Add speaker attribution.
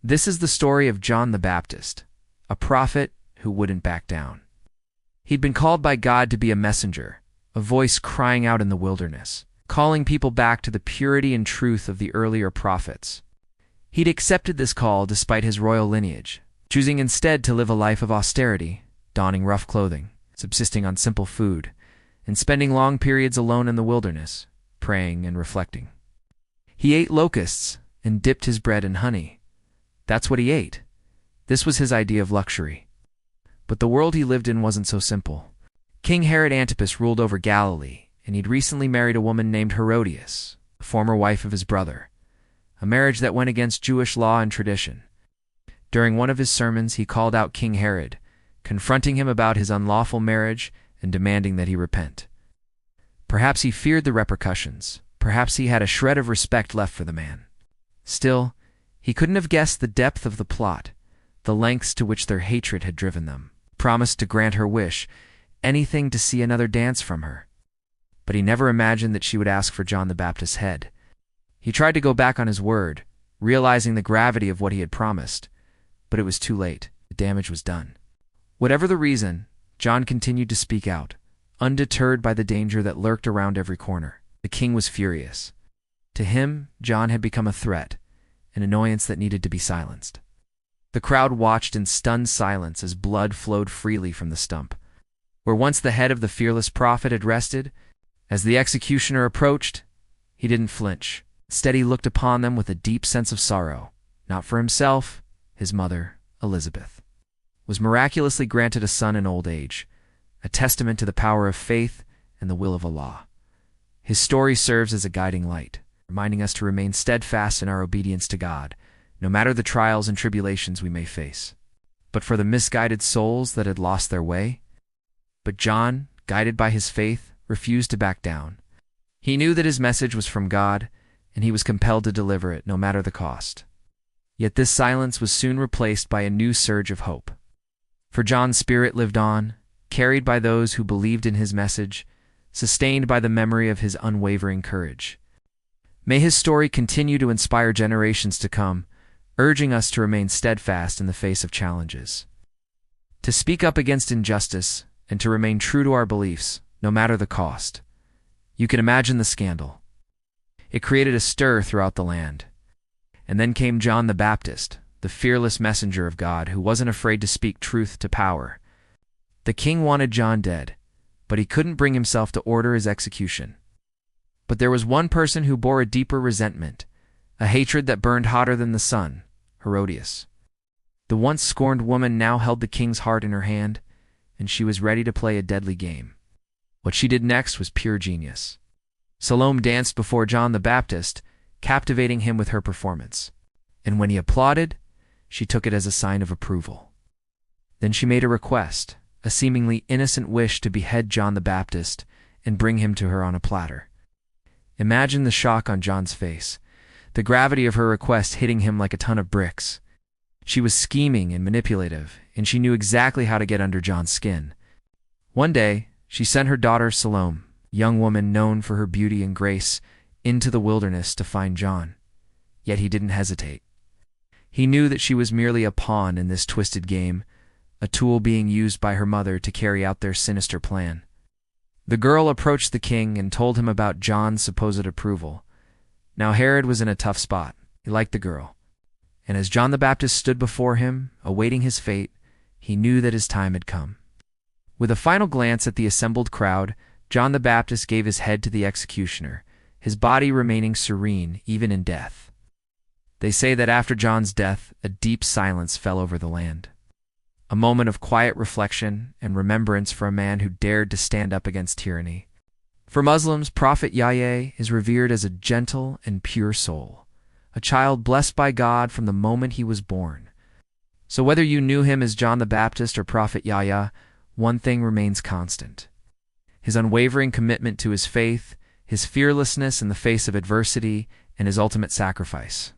Speaker 1: This is the story of John the Baptist, a prophet who wouldn't back down. He'd been called by God to be a messenger, a voice crying out in the wilderness, calling people back to the purity and truth of the earlier prophets. He'd accepted this call despite his royal lineage, choosing instead to live a life of austerity, donning rough clothing, subsisting on simple food, and spending long periods alone in the wilderness, praying and reflecting. He ate locusts and dipped his bread in honey. That's what he ate. This was his idea of luxury. But the world he lived in wasn't so simple. King Herod Antipas ruled over Galilee, and he'd recently married a woman named Herodias, the former wife of his brother, a marriage that went against Jewish law and tradition. During one of his sermons, he called out King Herod, confronting him about his unlawful marriage and demanding that he repent. Perhaps he feared the repercussions. Perhaps he had a shred of respect left for the man. Still, he couldn't have guessed the depth of the plot, the lengths to which their hatred had driven them. Promised to grant her wish, anything to see another dance from her. But he never imagined that she would ask for John the Baptist's head. He tried to go back on his word, realizing the gravity of what he had promised, but it was too late. The damage was done. Whatever the reason, John continued to speak out, undeterred by the danger that lurked around every corner. The king was furious. To him, John had become a threat, an annoyance that needed to be silenced. The crowd watched in stunned silence as blood flowed freely from the stump. Where once the head of the fearless prophet had rested, as the executioner approached, he didn't flinch. Instead, he looked upon them with a deep sense of sorrow. Not for himself, his mother, Elizabeth, was miraculously granted a son in old age, a testament to the power of faith and the will of Allah. His story serves as a guiding light, reminding us to remain steadfast in our obedience to God, no matter the trials and tribulations we may face. But for the misguided souls that had lost their way, but John, guided by his faith, refused to back down. He knew that his message was from God, and he was compelled to deliver it, no matter the cost. Yet this silence was soon replaced by a new surge of hope. For John's spirit lived on, carried by those who believed in his message, sustained by the memory of his unwavering courage. May his story continue to inspire generations to come, urging us to remain steadfast in the face of challenges, to speak up against injustice, and to remain true to our beliefs, no matter the cost. You can imagine the scandal. It created a stir throughout the land. And then came John the Baptist, the fearless messenger of God who wasn't afraid to speak truth to power. The king wanted John dead, but he couldn't bring himself to order his execution. But there was one person who bore a deeper resentment, a hatred that burned hotter than the sun: Herodias. The once scorned woman now held the king's heart in her hand, and she was ready to play a deadly game. What she did next was pure genius. Salome danced before John the Baptist, captivating him with her performance. And when he applauded, she took it as a sign of approval. Then she made a request, a seemingly innocent wish to behead John the Baptist and bring him to her on a platter. Imagine the shock on John's face, the gravity of her request hitting him like a ton of bricks. She was scheming and manipulative, and she knew exactly how to get under John's skin. One day, she sent her daughter Salome, a young woman known for her beauty and grace, into the wilderness to find John. Yet he didn't hesitate. He knew that she was merely a pawn in this twisted game, a tool being used by her mother to carry out their sinister plan. The girl approached the king and told him about John's supposed approval. Now Herod was in a tough spot. He liked the girl. And as John the Baptist stood before him, awaiting his fate, he knew that his time had come. With a final glance at the assembled crowd, John the Baptist gave his head to the executioner, his body remaining serene even in death. They say that after John's death, a deep silence fell over the land. A moment of quiet reflection and remembrance for a man who dared to stand up against tyranny. For Muslims, Prophet Yahya is revered as a gentle and pure soul, a child blessed by God from the moment he was born. So whether you knew him as John the Baptist or Prophet Yahya, one thing remains constant: his unwavering commitment to his faith, his fearlessness in the face of adversity, and his ultimate sacrifice.